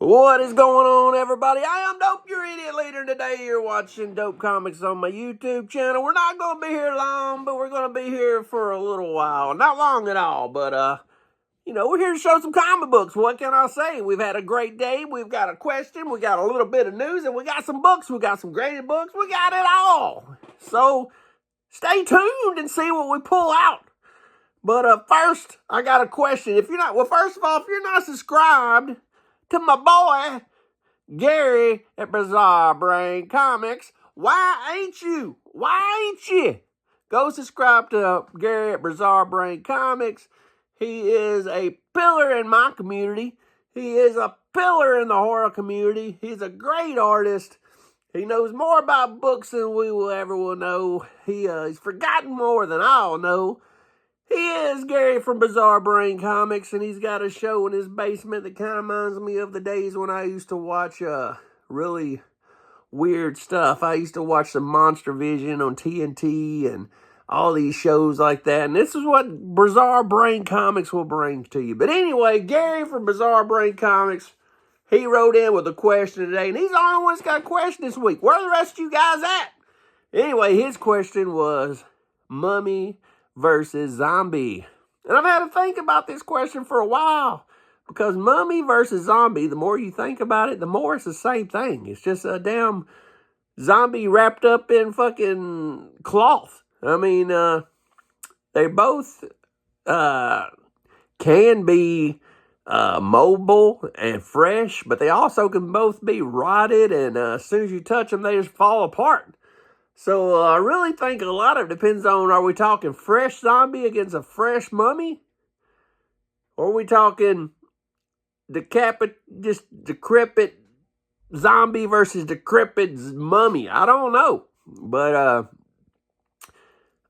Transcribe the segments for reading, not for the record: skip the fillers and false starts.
What is going on, everybody? I am Dope, your idiot leader, and today you're watching Dope Comics on my YouTube channel. We're not going to be here long, but we're going to be here for a little while. Not long at all, but, we're here to show some comic books. What can I say? We've had a great day. We've got a question. We got a little bit of news, and we got some books. We got some graded books. We got it all. So, stay tuned and see what we pull out. But, first, I got a question. First of all, if you're not subscribed to my boy, Gary at Bizarre Brain Comics, why ain't you? Go subscribe to Gary at Bizarre Brain Comics. He is a pillar in my community. He is a pillar in the horror community. He's a great artist. He knows more about books than we will ever know. He's forgotten more than I'll know. He is Gary from Bizarre Brain Comics, and he's got a show in his basement that kind of reminds me of the days when I used to watch really weird stuff. I used to watch some Monster Vision on TNT and all these shows like that, and this is what Bizarre Brain Comics will bring to you. But anyway, Gary from Bizarre Brain Comics, he wrote in with a question today, and he's the only one that's got a question this week. Where are the rest of you guys at? Anyway, his question was Mummy versus Zombie. And I've had to think about this question for a while, because Mummy versus Zombie, the more you think about it, the more it's the same thing. It's just a damn zombie wrapped up in fucking cloth. I mean, they both can be mobile and fresh, but they also can both be rotted, and as soon as you touch them, they just fall apart. So I really think a lot of it depends on, are we talking fresh zombie against a fresh mummy? Or are we talking decrepit zombie versus decrepit mummy? I don't know. But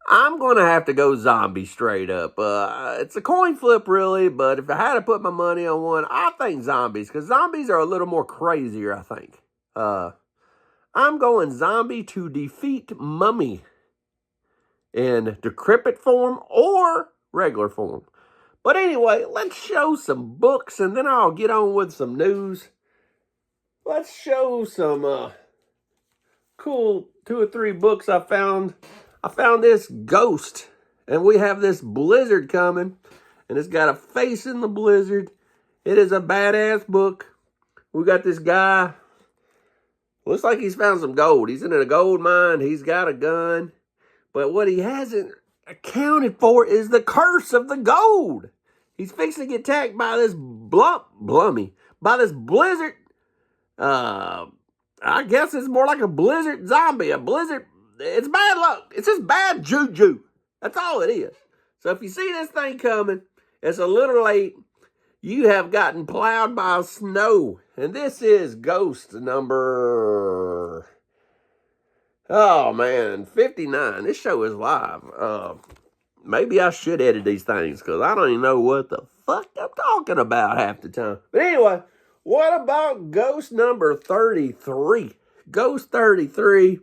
I'm going to have to go zombie straight up. It's a coin flip, really, but if I had to put my money on one, I think zombies, because zombies are a little more crazier, I think. I'm going zombie to defeat mummy in decrepit form or regular form. But anyway, let's show some books, and then I'll get on with some news. Let's show some cool 2 or 3 books I found. I found this Ghost, and we have this blizzard coming, and it's got a face in the blizzard. It is a badass book. We got this guy. Looks like he's found some gold. He's in a gold mine. He's got a gun. But what he hasn't accounted for is the curse of the gold. He's fixing to get attacked by this by this blizzard. I guess it's more like a blizzard zombie. A blizzard. It's bad luck. It's just bad juju. That's all it is. So if you see this thing coming, it's a little late. You have gotten plowed by snow. And this is Ghost number, 59. This show is live. Maybe I should edit these things, because I don't even know what the fuck I'm talking about half the time. But anyway, what about Ghost number 33? Ghost 33.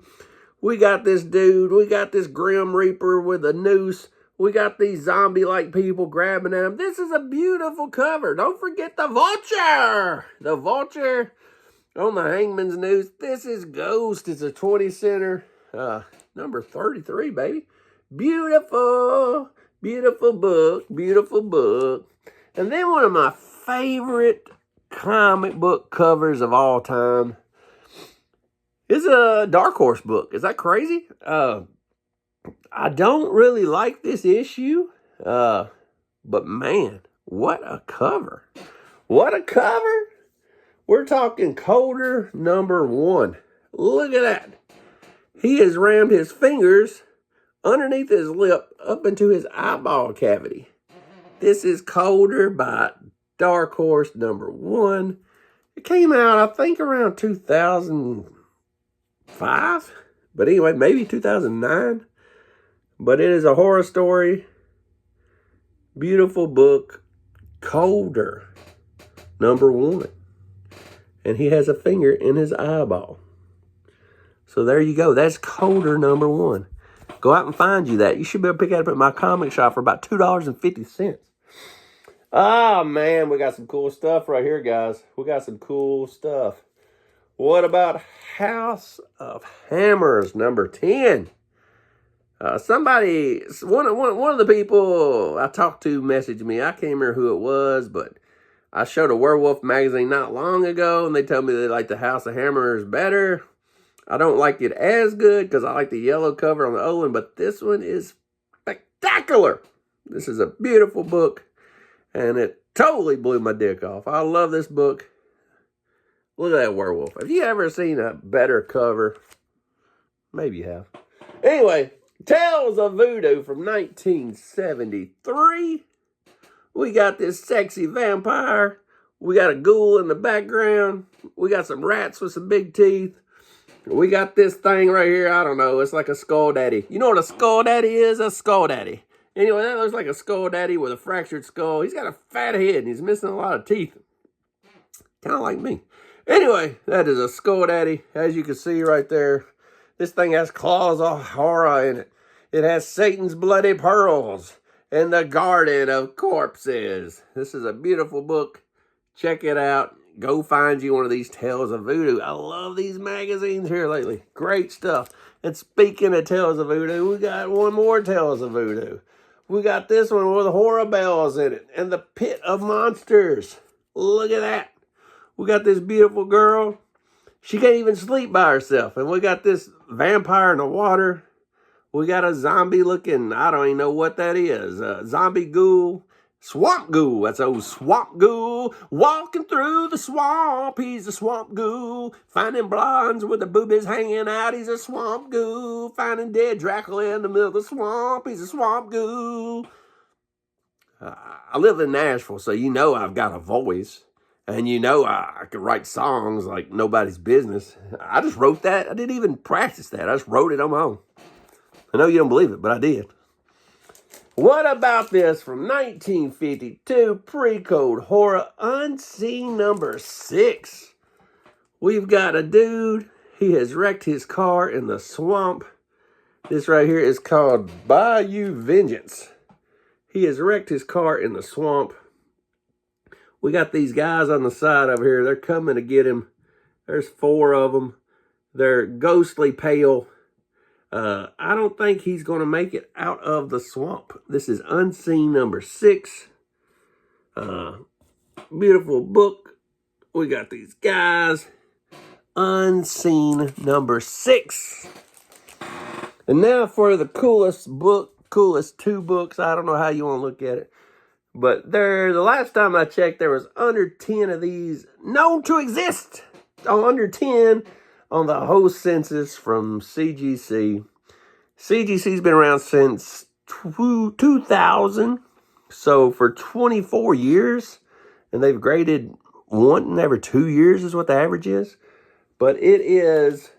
We got this dude. We got this Grim Reaper with a noose. We got these zombie-like people grabbing at him. This is a beautiful cover. Don't forget the vulture. The vulture on the Hangman's Noose. This is Ghost. It's a 20-center. Number 33, baby. Beautiful. Beautiful book. Beautiful book. And then one of my favorite comic book covers of all time is a Dark Horse book. Is that crazy? I don't really like this issue, but man, what a cover. What a cover. We're talking Colder number 1. Look at that. He has rammed his fingers underneath his lip up into his eyeball cavity. This is Colder by Dark Horse number 1. It came out, I think, around 2005. But anyway, maybe 2009. But it is a horror story. Beautiful book. Colder number 1. And he has a finger in his eyeball. So there you go. That's Colder number 1. Go out and find you that. You should be able to pick that up at my comic shop for about $2.50. Ah, man, we got some cool stuff right here, guys. We got some cool stuff. What about House of Hammers, number 10? One of the people I talked to messaged me. I can't remember who it was, but I showed a Werewolf magazine not long ago, and they told me they like the House of Hammers better. I don't like it as good because I like the yellow cover on the old one, but this one is spectacular. This is a beautiful book, and it totally blew my dick off. I love this book. Look at that werewolf. Have you ever seen a better cover? Maybe you have. Anyway, Tales of Voodoo from 1973. We got this sexy vampire. We got a ghoul in the background. We got some rats with some big teeth. We got this thing right here. I don't know. It's like a skull daddy. You know what a skull daddy is? A skull daddy. Anyway, that looks like a skull daddy with a fractured skull. He's got a fat head and he's missing a lot of teeth. Kind of like me. Anyway, that is a skull daddy. As you can see right there, this thing has claws of horror in it. It has Satan's bloody pearls and the garden of corpses. This is a beautiful book. Check it out. Go find you one of these Tales of Voodoo. I love these magazines here lately. Great stuff. And speaking of Tales of Voodoo, we got one more Tales of Voodoo. We got this one with horror bells in it and the Pit of Monsters. Look at that. We got this beautiful girl. She can't even sleep by herself. And we got this vampire in the water. We got a zombie looking, I don't even know what that is. Zombie ghoul. Swamp ghoul. That's old swamp ghoul. Walking through the swamp. He's a swamp ghoul. Finding blondes with the boobies hanging out. He's a swamp ghoul. Finding dead Dracula in the middle of the swamp. He's a swamp ghoul. I live in Nashville, so you know I've got a voice. And you know I could write songs like nobody's business. I just wrote that. I didn't even practice that. I just wrote it on my own. I know you don't believe it, but I did. What about this from 1952 pre-code horror Unseen number 6? We've got a dude. He has wrecked his car in the swamp. This right here is called Bayou Vengeance. He has wrecked his car in the swamp. We got these guys on the side over here. They're coming to get him. There's 4 of them. They're ghostly pale. I don't think he's going to make it out of the swamp. This is Unseen number 6. Beautiful book. We got these guys. Unseen number 6. And now for the coolest book. Coolest 2 books. I don't know how you want to look at it. But the last time I checked, there was under 10 of these known to exist. Under 10 on the whole census from CGC. CGC's been around since 2000. So for 24 years. And they've graded 1 every 2 years is what the average is. But it is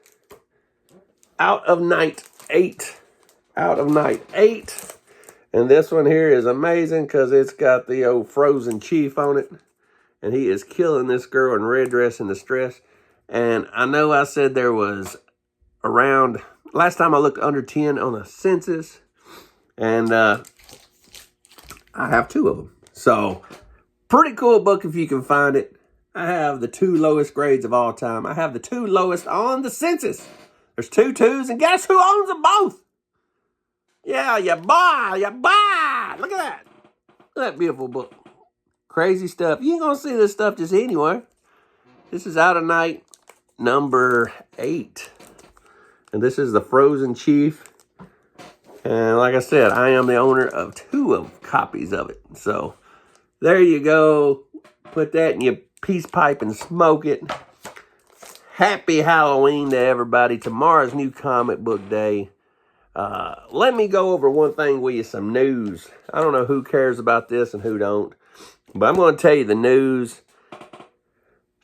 Out of Night 8. Out of Night 8. And this one here is amazing because it's got the old Frozen Chief on it. And he is killing this girl in red dress in distress. And I know I said there was around, last time I looked under 10 on the census. And I have 2 of them. So, pretty cool book if you can find it. I have the 2 lowest grades of all time. I have the 2 lowest on the census. There's 2 2s, and guess who owns them both? Yeah, you buy. Look at that. Look at that beautiful book. Crazy stuff. You ain't going to see this stuff just anywhere. This is Out of Night number 8. And this is the Frozen Chief. And like I said, I am the owner of 2 copies of it. So, there you go. Put that in your peace pipe and smoke it. Happy Halloween to everybody. Tomorrow's new comic book day. Let me go over one thing with you, some news. I don't know who cares about this and who don't, but I'm going to tell you the news.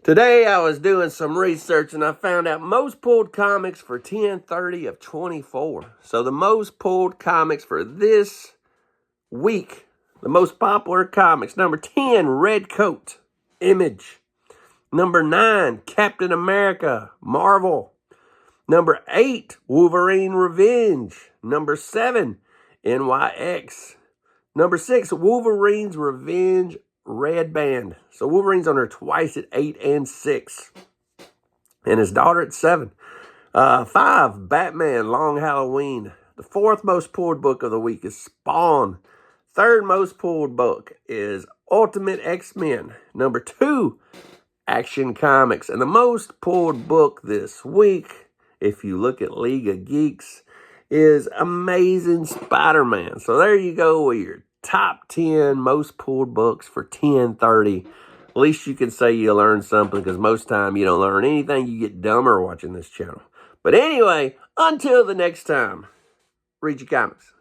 Today I was doing some research and I found out most pulled comics for 10/30 of 24. So the most pulled comics for this week, the most popular comics. Number 10, Red Coat, Image. Number 9, Captain America, Marvel. Number 8, Wolverine Revenge. Number 7, NYX. Number 6, Wolverine's Revenge red band. So Wolverine's on there twice at 8 and 6. And his daughter at 7. 5, Batman, Long Halloween. The 4th most pulled book of the week is Spawn. 3rd most pulled book is Ultimate X-Men. Number 2, Action Comics. And the most pulled book this week, if you look at League of Geeks, is Amazing Spider-Man. So there you go with your top 10 most pulled books for 10/30. At least you can say you learned something, because most time you don't learn anything. You get dumber watching this channel. But anyway, until the next time, read your comics.